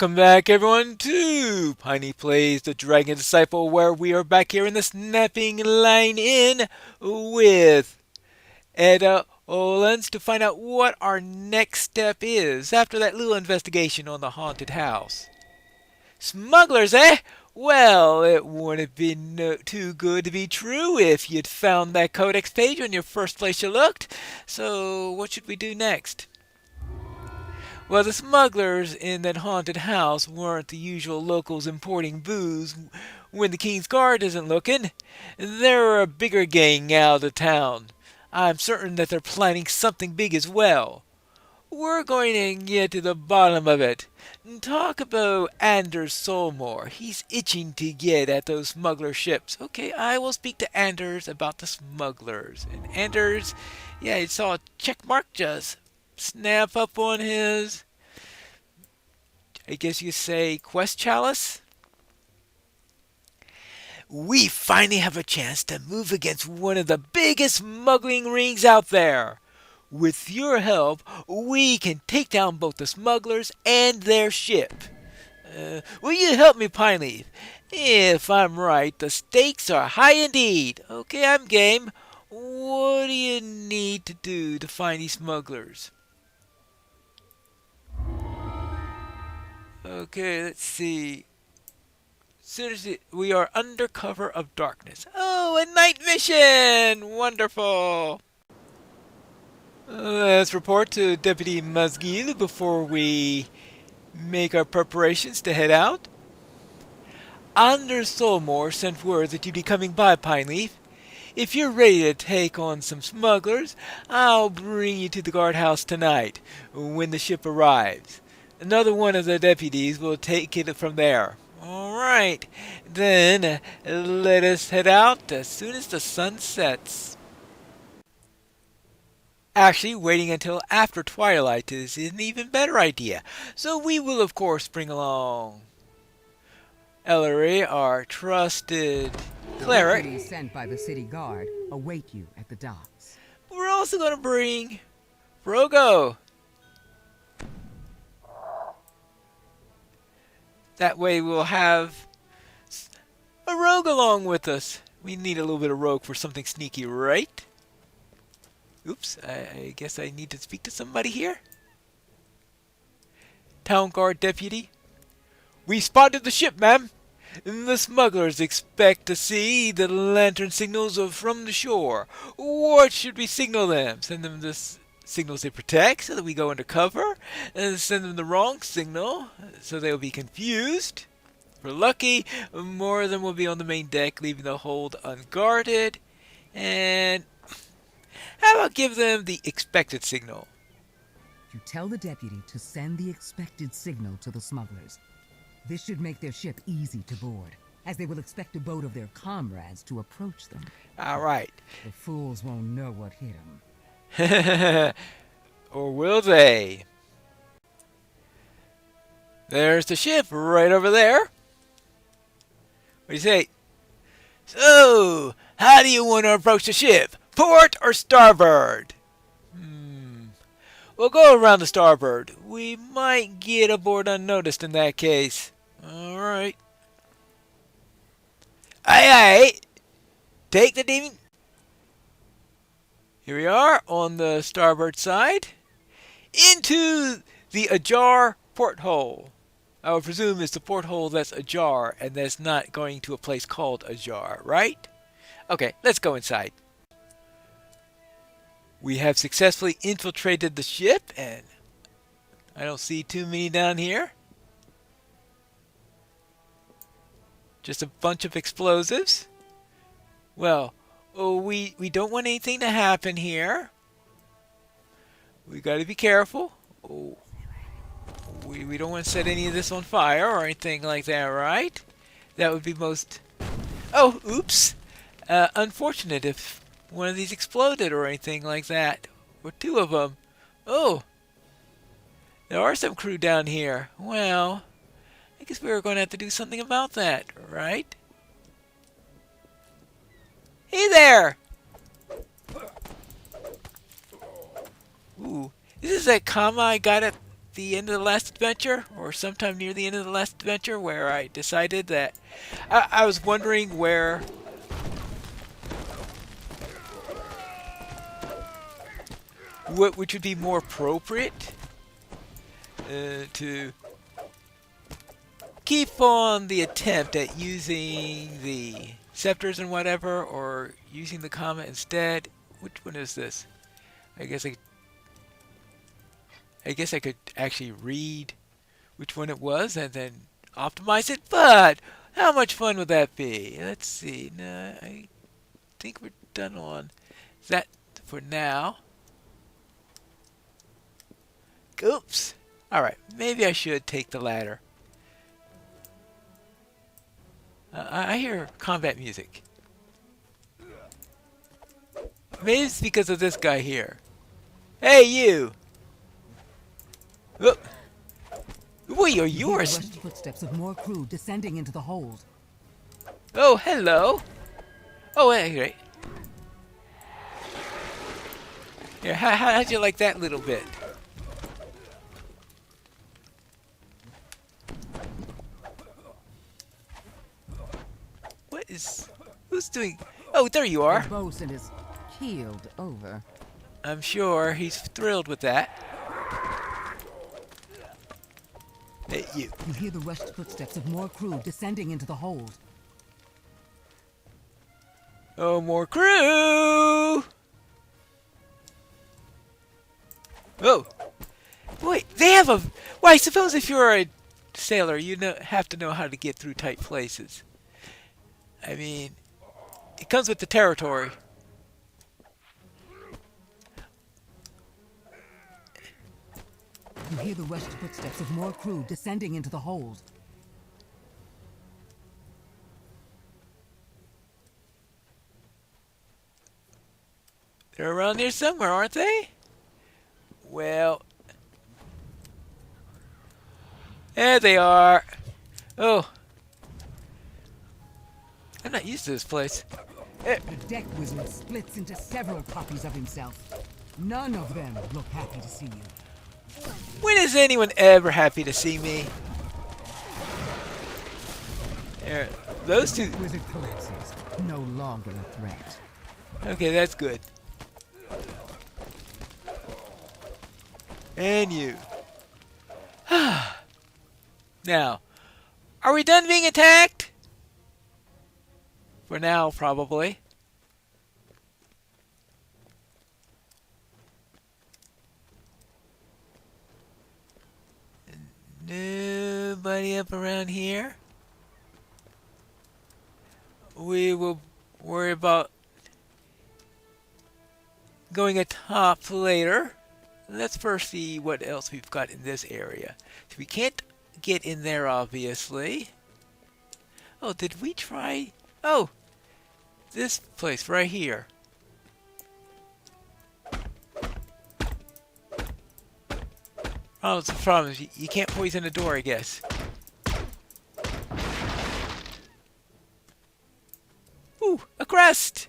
Welcome back, everyone, to Piney Plays the Dragon Disciple, where we are back here in the Snapping Line Inn with Edda Olens to find out what our next step is after that little investigation on the haunted house. Smugglers, eh? Well, it wouldn't have been too good to be true if you'd found that codex page on your first place you looked. So, what should we do next? Well, the smugglers in that haunted house weren't the usual locals importing booze when the King's Guard isn't looking. They're a bigger gang out of town. I'm certain that they're planning something big as well. We're going to get to the bottom of it. Talk about Anders Solmore. He's itching to get at those smuggler ships. Okay, I will speak to Anders about the smugglers. And Anders, yeah, he saw a check mark just snap up on his, I guess you say, quest chalice. We finally have a chance to move against one of the biggest smuggling rings out there. With your help, we can take down both the smugglers and their ship. Will you help me, Pineleaf? If I'm right, the stakes are high indeed. Okay, I'm game. What do you need to do to find these smugglers? Okay, let's see. Seriously, we are under cover of darkness. Oh, a night mission! Wonderful! Let's report to Deputy Mazgil before we make our preparations to head out. Anders Solmore sent word that you'd be coming by, Pineleaf. If you're ready to take on some smugglers, I'll bring you to the guardhouse tonight when the ship arrives. Another one of the deputies will take it from there. All right, then let us head out as soon as the sun sets. Actually, waiting until after twilight is an even better idea, so we will of course bring along Ellery, our trusted cleric. Deputies sent by the city guard await you at the docks. We're also going to bring Frogo. That way we'll have a rogue along with us. We need a little bit of rogue for something sneaky, right? Oops, I guess I need to speak to somebody here. Town guard deputy. We spotted the ship, ma'am. The smugglers expect to see the lantern signals from the shore. What should we signal them? Send them the signals they protect so that we go under cover? And send them the wrong signal so they'll be confused? If we're lucky, more of them will be on the main deck, leaving the hold unguarded. And how about give them the expected signal? You tell the deputy to send the expected signal to the smugglers. This should make their ship easy to board, as they will expect a boat of their comrades to approach them. All right. The fools won't know what hit them. Or will they? There's the ship right over there. What do you say? So, how do you want to approach the ship? Port or starboard? We'll go around the starboard. We might get aboard unnoticed in that case. Alright. Aye aye. Take the demon. Here we are on the starboard side. Into the ajar porthole. I would presume it's the porthole that's ajar and that's not going to a place called ajar, right? Okay, let's go inside. We have successfully infiltrated the ship, and I don't see too many down here. Just a bunch of explosives. Well, we don't want anything to happen here. We got to be careful. We don't want to set any of this on fire or anything like that, right? That would be most... Oh, oops. Unfortunate if one of these exploded or anything like that. Or two of them. Oh. There are some crew down here. Well, I guess we were going to have to do something about that, right? Hey there! Ooh. This is that comma I got at the end of the last adventure, or sometime near the end of the last adventure, where I decided that I was wondering which would be more appropriate to keep on the attempt at using the scepters and whatever, or using the comet instead. Which one is this? I guess I could actually read which one it was and then optimize it, but how much fun would that be? Let's see. No, I think we're done on that for now. Oops. Alright, maybe I should take the ladder. I hear combat music. Maybe it's because of this guy here. Hey, you! Whoop. We are yours! The footsteps of more crew descending into the hold. Oh, hello! Oh, hey, great. Yeah, how'd you like that little bit? What is... Who's doing... Oh, there you are. The bosun is keeled over. I'm sure he's thrilled with that. Hey, you. You hear the rushed footsteps of more crew descending into the hold. Oh, more crew! Oh! Wait, they have a... Well, I suppose if you're a sailor, you have to know how to get through tight places. I mean, it comes with the territory. You hear the rushed footsteps of more crew descending into the hold. They're around here somewhere, aren't they? Well... There they are. Oh. I'm not used to this place. The deck wizard splits into several copies of himself. None of them look happy to see you. When is anyone ever happy to see me? There, those two... Wizard collapses. No longer a threat. Okay, that's good. And you. Now, are we done being attacked? For now, probably. Nobody up around here. We will worry about going atop later. Let's first see what else we've got in this area. So we can't get in there, obviously. Oh, did we try? Oh, this place right here. Oh, the problem is you can't poison the door, I guess. Ooh, a crest!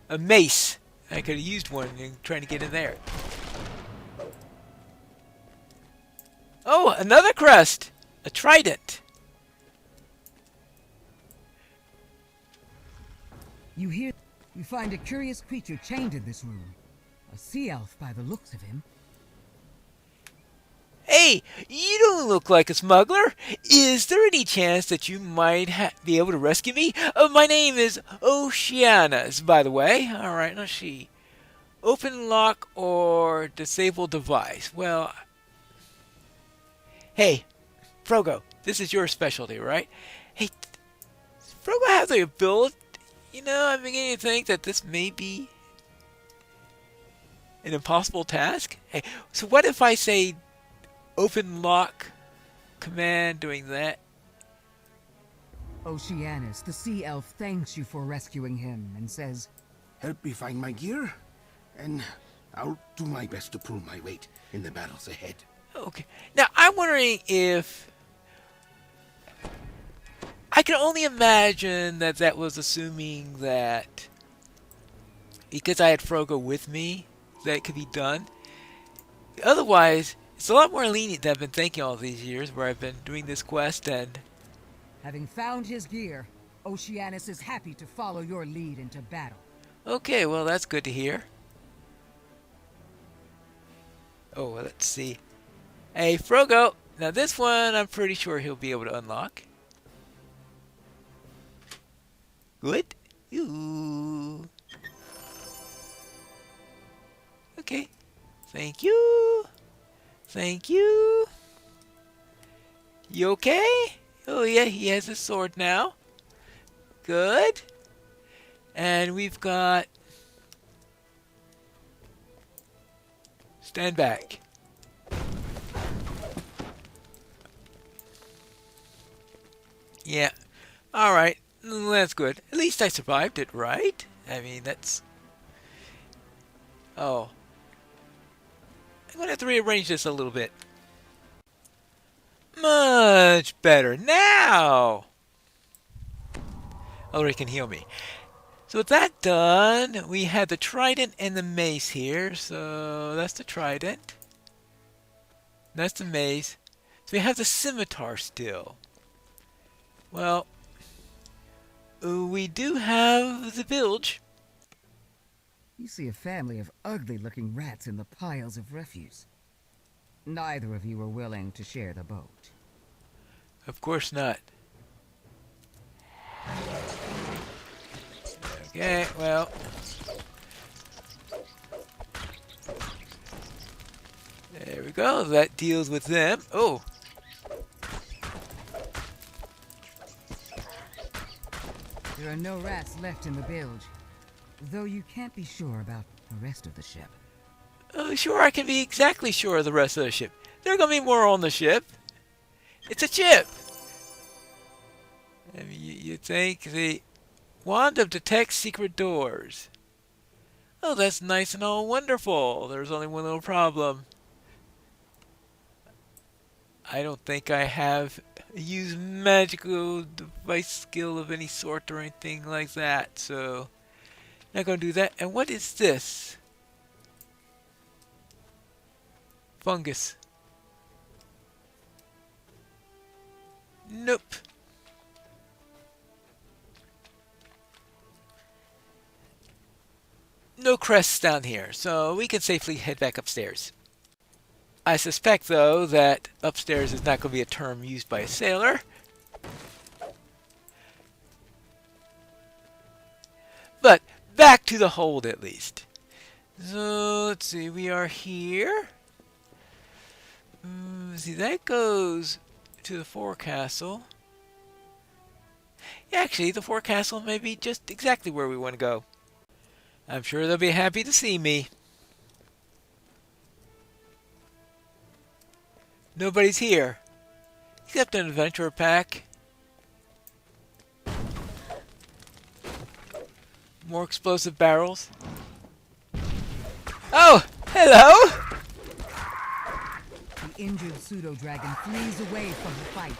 A mace. I could have used one in trying to get in there. Oh, another crest! A trident. You find a curious creature chained in this room. A sea elf by the looks of him. Hey, you don't look like a smuggler. Is there any chance that you might be able to rescue me? My name is Oceanus, by the way. Alright, let's see. Open lock or disable device. Well, hey, Frogo, this is your specialty, right? Hey, does Frogo have the ability? You know, I'm beginning to think that this may be an impossible task. Hey, so what if I say open lock command doing that? Oceanus, the sea elf, thanks you for rescuing him and says, Help me find my gear, and I'll do my best to pull my weight in the battles ahead. Okay. Now, I'm wondering if... I can only imagine that that was assuming that because I had Frogo with me, that it could be done. Otherwise, It's a lot more lenient than I've been thinking all these years where I've been doing this quest and... Having found his gear, Oceanus is happy to follow your lead into battle. Okay, well that's good to hear. Oh, well, let's see. Hey, Frogo! Now this one I'm pretty sure he'll be able to unlock. Good. Ooh. Okay. Thank you. Thank you. You okay? Oh yeah, he has a sword now. Good. And we've got... Stand back. Yeah. Alright. That's good. At least I survived it, right? I mean, that's... Oh. I'm going to have to rearrange this a little bit. Much better now! Oh, he can heal me. So with that done, we have the trident and the mace here. So that's the trident. That's the mace. So we have the scimitar still. Well, we do have the bilge. You see a family of ugly-looking rats in the piles of refuse. Neither of you are willing to share the boat. Of course not. Okay, well. There we go. That deals with them. Oh. There are no rats left in the bilge, though you can't be sure about the rest of the ship. Oh, sure, I can be exactly sure of the rest of the ship. There are going to be more on the ship. It's a ship. I mean, you think the wand of detect secret doors. Oh, that's nice and all wonderful. There's only one little problem. I don't think I have used magical device skill of any sort or anything like that, so not going to do that. And what is this? Fungus. Nope. No crests down here, so we can safely head back upstairs. I suspect, though, that upstairs is not going to be a term used by a sailor. But back to the hold, at least. So, let's see, we are here. See, that goes to the forecastle. Yeah, actually, the forecastle may be just exactly where we want to go. I'm sure they'll be happy to see me. Nobody's here, except an adventurer pack. More explosive barrels. Oh, hello! The injured pseudo-dragon flees away from the fight.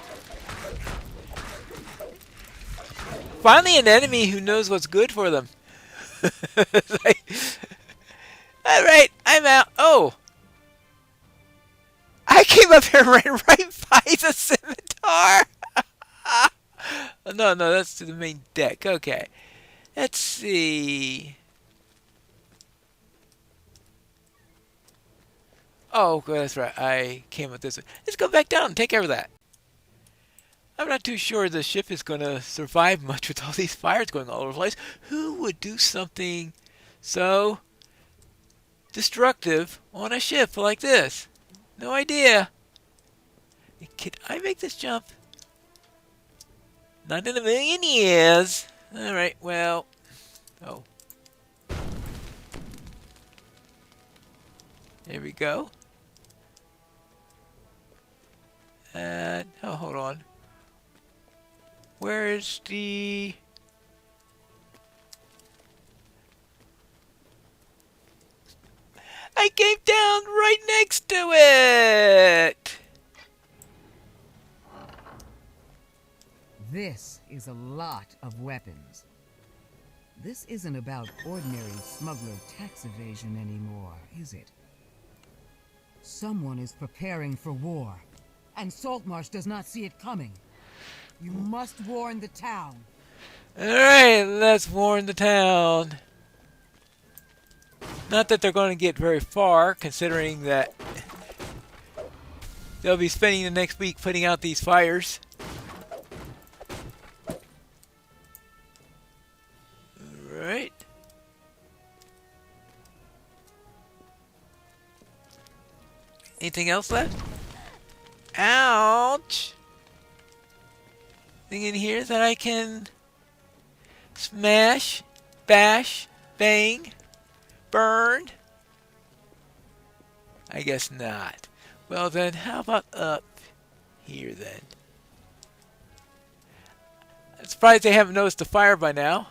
Finally an enemy who knows what's good for them. Alright, I'm out. Oh! I came up here and ran right by the scimitar! No, that's to the main deck. Okay. Let's see. Oh, that's right. I came up this way. Let's go back down and take care of that. I'm not too sure the ship is going to survive much with all these fires going all over the place. Who would do something so destructive on a ship like this? No idea. Can I make this jump? Not in a million years. Alright, well. Oh. There we go. And, oh, hold on. Where is the... I came down right next to it! This is a lot of weapons. This isn't about ordinary smuggler tax evasion anymore, is it? Someone is preparing for war, and Saltmarsh does not see it coming. You must warn the town. Alright, let's warn the town. Not that they're going to get very far, considering that they'll be spending the next week putting out these fires. Alright. Anything else left? Ouch! Thing in here that I can smash, bash, bang, burn? I guess not. Well then, how about up here then? I'm surprised they haven't noticed the fire by now.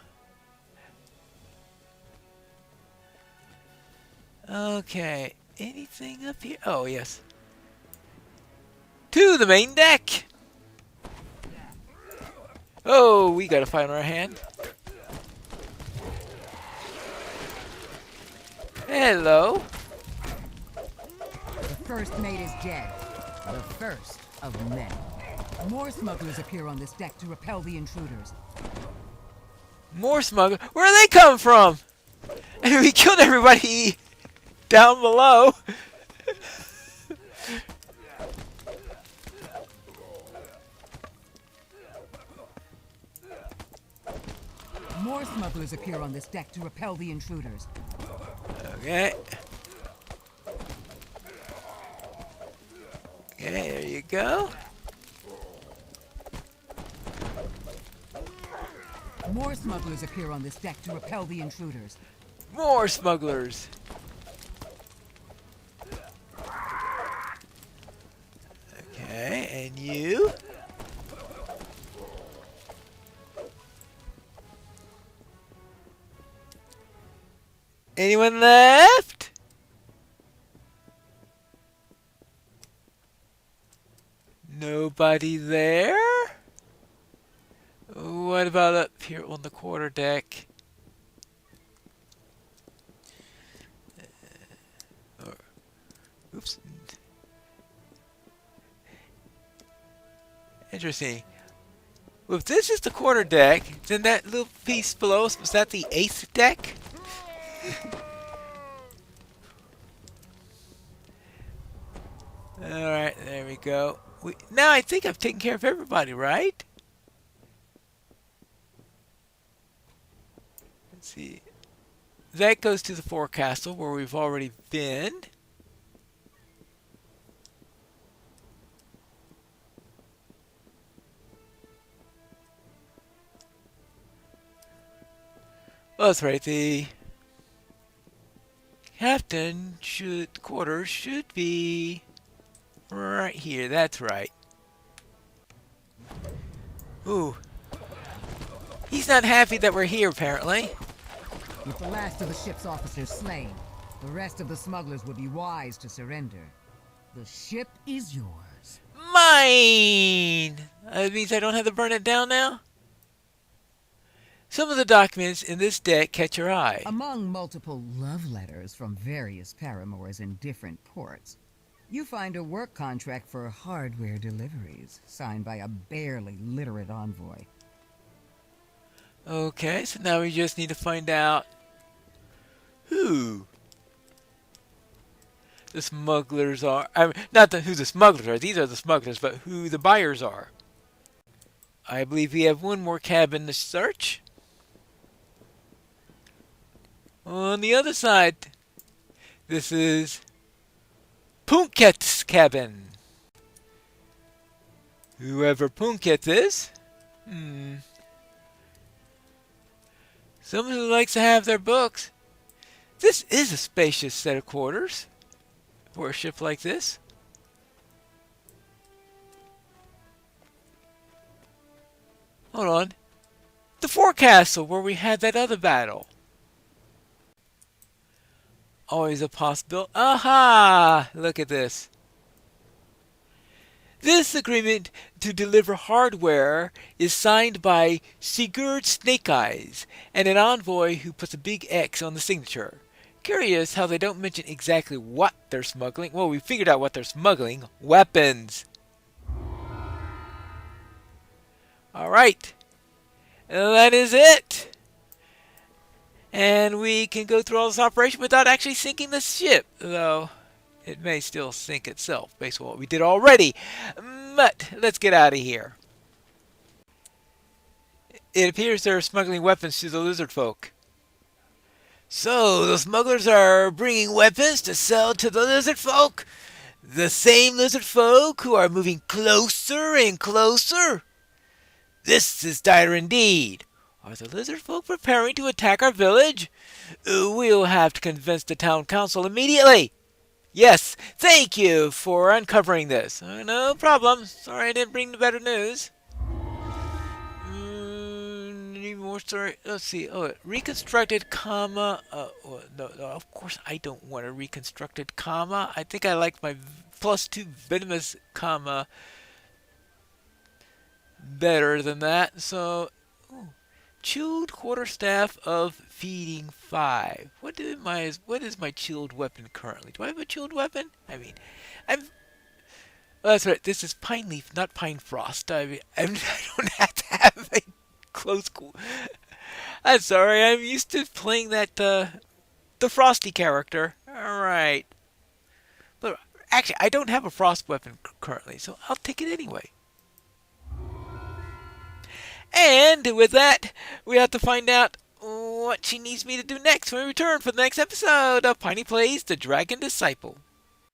Okay, anything up here? Oh, yes. To the main deck! Oh, we got a fight on our hand. Hello. The first mate is dead. The first of many. More smugglers appear on this deck to repel the intruders. More smugglers? Where do they come from? We killed everybody down below. More smugglers appear on this deck to repel the intruders. Okay. Okay, there you go. More smugglers appear on this deck to repel the intruders. More smugglers. Okay, and you? Anyone left? Nobody there? What about up here on the quarter deck? Oops. Interesting. Well, if this is the quarter deck, then that little piece below, was that the eighth deck? Alright, there we go. Now I think I've taken care of everybody, right? Let's see. That goes to the forecastle where we've already been. Oh, that's right. The captain quarters should be right here. That's right. Ooh. He's not happy that we're here, apparently. With the last of the ship's officers slain, the rest of the smugglers would be wise to surrender. The ship is yours. Mine! That means I don't have to burn it down now? Some of the documents in this deck catch your eye. Among multiple love letters from various paramours in different ports, you find a work contract for hardware deliveries, signed by a barely literate envoy. Okay, so now we just need to find out who the smugglers are. I mean, not who the smugglers are, these are the smugglers, but who the buyers are. I believe we have one more cabin to search. On the other side, this is Punket's cabin. Whoever Punket is, someone who likes to have their books. This is a spacious set of quarters for a ship like this. Hold on. The forecastle where we had that other battle. Always a possibility. Aha! Look at this. This agreement to deliver hardware is signed by Sigurd Snake Eyes and an envoy who puts a big X on the signature. Curious how they don't mention exactly what they're smuggling. Well, we figured out what they're smuggling. Weapons. Alright. That is it. And we can go through all this operation without actually sinking the ship. Though, it may still sink itself based on what we did already. But, let's get out of here. It appears they're smuggling weapons to the lizard folk. So, the smugglers are bringing weapons to sell to the lizard folk? The same lizard folk who are moving closer and closer? This is dire indeed. Are the lizard folk preparing to attack our village? We'll have to convince the town council immediately. Yes, thank you for uncovering this. No problem. Sorry I didn't bring the better news. Need more story. Let's see. Oh, reconstructed comma. No, of course I don't want a reconstructed comma. I think I like my +2 venomous comma better than that. So, chilled quarterstaff of feeding 5. What is my chilled weapon currently? Do I have a chilled weapon? I mean, I'm. Oh, that's right. This is pine leaf, not pine frost. I don't have to have a close. I'm sorry. I'm used to playing that the frosty character. All right. But actually, I don't have a frost weapon currently, so I'll take it anyway. And with that, we have to find out what she needs me to do next when we return for the next episode of Piney Plays The Dragon Disciple.